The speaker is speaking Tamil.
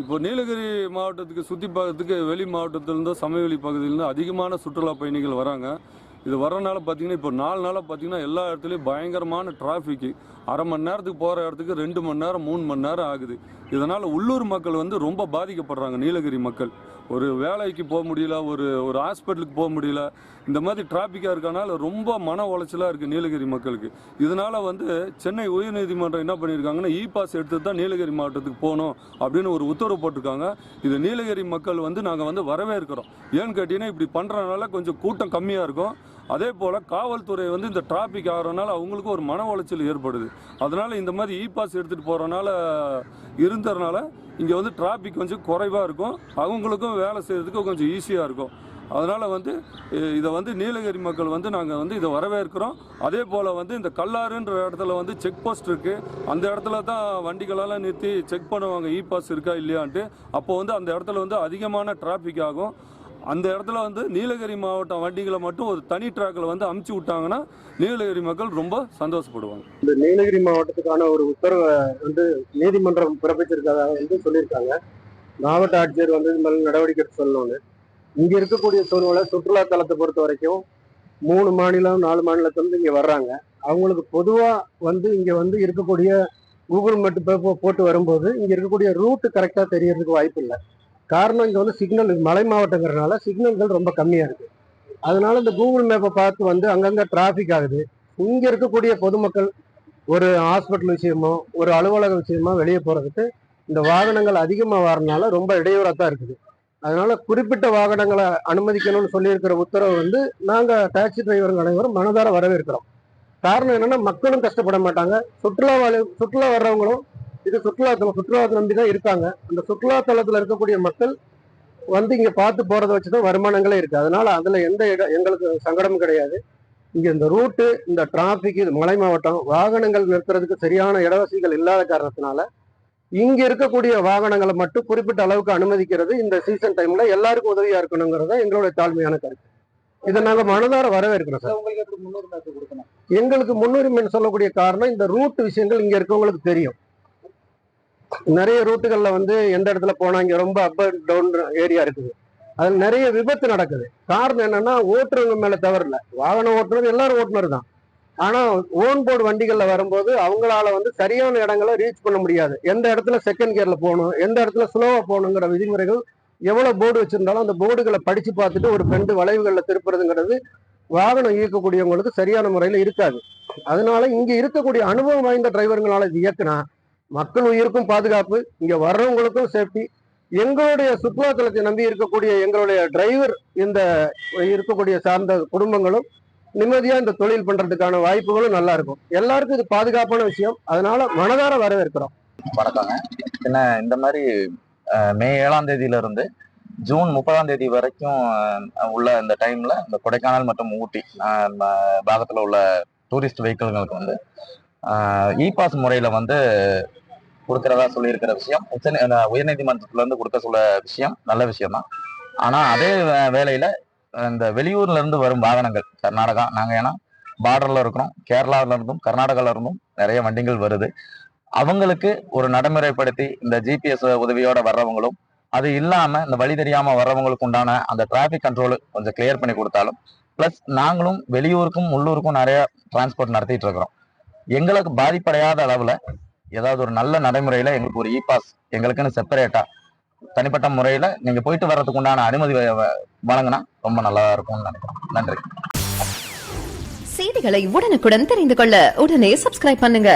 இப்போ நீலகிரி மாவட்டத்துக்கு சுற்றி பார்க்கறதுக்கு வெளி மாவட்டத்திலேருந்தோ சமவெளி பகுதியிலேருந்து அதிகமான சுற்றுலா பயணிகள் வராங்க. இது வரனால பார்த்தீங்கன்னா இப்போ 4 நாளாக பார்த்தீங்கன்னா எல்லா இடத்துலையும் பயங்கரமான டிராஃபிக்கு. அரை மணி நேரத்துக்கு போகிற இடத்துக்கு 2 மணி நேரம் 3 மணி நேரம் ஆகுது. இதனால் உள்ளூர் மக்கள் வந்து ரொம்ப பாதிக்கப்படுறாங்க. நீலகிரி மக்கள் ஒரு வேலைக்கு போக முடியல, ஒரு ஹாஸ்பிட்டலுக்கு போக முடியல. இந்த மாதிரி டிராஃபிக்காக இருக்கனால ரொம்ப மன உளைச்சலாக இருக்குது நீலகிரி மக்களுக்கு. இதனால் வந்து சென்னை உயர்நீதிமன்றம் என்ன பண்ணியிருக்காங்கன்னா பாஸ் எடுத்து தான் நீலகிரி மாவட்டத்துக்கு போகணும் அப்படின்னு ஒரு உத்தரவு போட்டிருக்காங்க. இது நீலகிரி மக்கள் வந்து நாங்கள் வந்து வரவேற்கிறோம். ஏன்னு கேட்டிங்கன்னா இப்படி பண்ணுறதுனால கொஞ்சம் கூட்டம் கம்மியாக இருக்கும். அதே போல் காவல்துறை வந்து இந்த டிராஃபிக் ஆகிறனால அவங்களுக்கும் ஒரு மன உளைச்சல் ஏற்படுது. அதனால் இந்த மாதிரி பாஸ் எடுத்துகிட்டு போகிறனால இருந்ததுனால இங்கே வந்து டிராஃபிக் கொஞ்சம் குறைவாக இருக்கும். அவங்களுக்கும் வேலை செய்கிறதுக்கு கொஞ்சம் ஈஸியாக இருக்கும். அதனால் வந்து இதை வந்து நீலகிரி மக்கள் வந்து நாங்கள் வந்து இதை வரவேற்கிறோம். அதே போல் வந்து இந்த கல்லாறுன்ற இடத்துல வந்து செக் போஸ்ட் இருக்குது. அந்த இடத்துல தான் வண்டிகளெல்லாம் நிறுத்தி செக் பண்ணுவாங்க பாஸ் இருக்கா இல்லையான்ட்டு. அப்போ வந்து அந்த இடத்துல வந்து அதிகமான டிராஃபிக் ஆகும். அந்த இடத்துல வந்து நீலகிரி மாவட்டம் வண்டிகளை மட்டும் ஒரு தனி ட்ராக்கில் வந்து அமுச்சு விட்டாங்கன்னா நீலகிரி மக்கள் ரொம்ப சந்தோஷப்படுவாங்க. இந்த நீலகிரி மாவட்டத்துக்கான ஒரு உத்தரவை வந்து நீதிமன்றம் பிறப்பிச்சிருக்கிறதாக வந்து சொல்லியிருக்காங்க. மாவட்ட ஆட்சியர் வந்து இது மாதிரி நடவடிக்கை சொல்லணும்னு. இங்க இருக்கக்கூடிய சூழ்நிலை சுற்றுலா தலத்தை பொறுத்த வரைக்கும் 3 மாநிலம் 4 மாநிலத்திலிருந்து இங்க வர்றாங்க. அவங்களுக்கு பொதுவா வந்து இங்க வந்து இருக்கக்கூடிய கூகுள் மேப் போட்டு வரும்போது இங்க இருக்கக்கூடிய ரூட் கரெக்டா தெரியறதுக்கு வாய்ப்பு இல்லை. காரணம் இங்க வந்து சிக்னல் மலை மாவட்டங்கிறதுனால சிக்னல்கள் ரொம்ப கம்மியா இருக்கு. அதனால இந்த கூகுள் மேப்பை பார்த்து வந்து அங்கங்க டிராஃபிக் ஆகுது. இங்க இருக்கக்கூடிய பொதுமக்கள் ஒரு ஹாஸ்பிட்டல் விஷயமோ ஒரு அலுவலக விஷயமா வெளியே போறதுக்கு இந்த வாகனங்கள் அதிகமாக வரனால ரொம்ப இடையூறாக தான் இருக்குது. அதனால குறிப்பிட்ட வாகனங்களை அனுமதிக்கணும்னு சொல்லியிருக்கிற உத்தரவு வந்து நாங்க டாக்ஸி டிரைவர்கள் அனைவரும் மனதார வரவேற்கிறோம். காரணம் என்னன்னா மக்களும் கஷ்டப்பட மாட்டாங்க, சுற்றுலா வர்றவங்களும் இது சுற்றுலாவை நம்பி தான் இருக்காங்க. அந்த சுற்றுலா தலத்துல இருக்கக்கூடிய மக்கள் வந்து இங்க பார்த்து போறதை வச்சுதான் வருமானங்களே இருக்கு. அதனால அதுல எங்களுக்கு சங்கடமும் கிடையாது. இங்க இந்த ரூட்டு இந்த டிராபிக் இது மலை மாவட்டம் வாகனங்கள் நிறுத்துறதுக்கு சரியான இடவசதிகள் இல்லாத காரணத்தினால இங்க இருக்கக்கூடிய வாகனங்களை மட்டும் குறிப்பிட்ட அளவுக்கு அனுமதிக்கிறது இந்த சீசன் டைம்ல எல்லாருக்கும் உதவியா இருக்கணுங்கிறத எங்களுடைய தாழ்மையான கருத்து. இதை நாங்க மனதார வரவேற்கிறோம் சார். எங்களுக்கு முன்னுரிமைன்னு சொல்லக்கூடிய காரணம் இந்த ரூட் விஷயங்கள் இங்க இருக்கவங்களுக்கு தெரியும். நிறைய ரூட்டுகள்ல வந்து எந்த இடத்துல போனா இங்க ரொம்ப அப் அண்ட் டவுன் ஏரியா இருக்குது. அதுல நிறைய விபத்து நடக்குது. காரணம் என்னன்னா ஓட்டுறவங்க மேல தவறில்ல, வாகனம் ஓட்டுறது எல்லாரும் ஓட்டுநர் தான். ஆனா ஓன் போர்டு வண்டிகள்ல வரும்போது அவங்களால வந்து சரியான இடங்களை ரீச் பண்ண முடியாது. எந்த இடத்துல செகண்ட் கியர்ல போகணும், எந்த இடத்துல ஸ்லோவா போகணுங்கிற விதிமுறைகள் எவ்வளவு போர்டு வச்சிருந்தாலும் அந்த போர்டுகளை படிச்சு பார்த்துட்டு ஒரு 2 வளைவுகள்ல திருப்புறதுங்கிறது வாகனம் இயக்கக்கூடியவங்களுக்கு சரியான முறையில இருக்காது. அதனால இங்க இருக்கக்கூடிய அனுபவம் வாய்ந்த டிரைவர்களால இது இயக்குனா மக்கள் உயிருக்கும் பாதுகாப்பு, இங்க வர்றவங்களுக்கும் சேஃப்டி. எங்களுடைய சுற்றுலா தலத்தை நம்பி இருக்கக்கூடிய எங்களுடைய டிரைவர் இந்த இருக்கக்கூடிய சார்ந்த குடும்பங்களும் நிம்மதியா இந்த தொழில் பண்றதுக்கான வாய்ப்புகளும் நல்லா இருக்கும். எல்லாருக்கும் இது பாதுகாப்பான விஷயம். அதனால மனதார வரவேற்கிறோம். வணக்கங்க. என்ன இந்த மாதிரி மே 7ஆம் தேதியில இருந்து ஜூன் 30ஆம் தேதி வரைக்கும் உள்ள இந்த டைம்ல இந்த கொடைக்கானல் மற்றும் ஊட்டி பாகத்துல உள்ள டூரிஸ்ட் வெஹிக்கிள்களுக்கு வந்து பாஸ் முறையில வந்து கொடுக்கறதா சொல்லியிருக்கிற விஷயம் உயர்நீதிமன்றத்துல இருந்து கொடுக்க சொல்ல விஷயம் நல்ல விஷயம் தான். ஆனா அதே வேளையில இந்த வெளியூர்ல இருந்து வரும் வாகனங்கள் கர்நாடகா, நாங்க ஏன்னா பார்டர்ல இருக்கிறோம், கேரளாவில இருந்தும் கர்நாடகால இருந்தும் நிறைய வண்டிகள் வருது. அவங்களுக்கு ஒரு நடைமுறைப்படுத்தி இந்த GPS உதவியோட வர்றவங்களும் அது இல்லாம இந்த வழி தெரியாம வர்றவங்களுக்கு உண்டான அந்த டிராபிக் கண்ட்ரோல் கொஞ்சம் கிளியர் பண்ணி கொடுத்தாலும், பிளஸ் நாங்களும் வெளியூருக்கும் உள்ளூருக்கும் நிறைய டிரான்ஸ்போர்ட் நடத்திட்டு இருக்கிறோம். எங்களுக்கு பாதிப்படையாத அளவுல ஏதாவது ஒரு நல்ல நடைமுறையில எங்களுக்கு ஒரு பாஸ் எங்களுக்குன்னு செப்பரேட்டா தனிப்பட்ட முறையில நீங்க போயிட்டு வர்றதுக்கு உண்டான அனுமதி வழங்கினா ரொம்ப நல்லா இருக்கும்னு நினைக்கிறேன். நன்றி. செய்திகளை உடனுக்குடன் தெரிந்து கொள்ள உடனே சப்ஸ்கிரைப் பண்ணுங்க.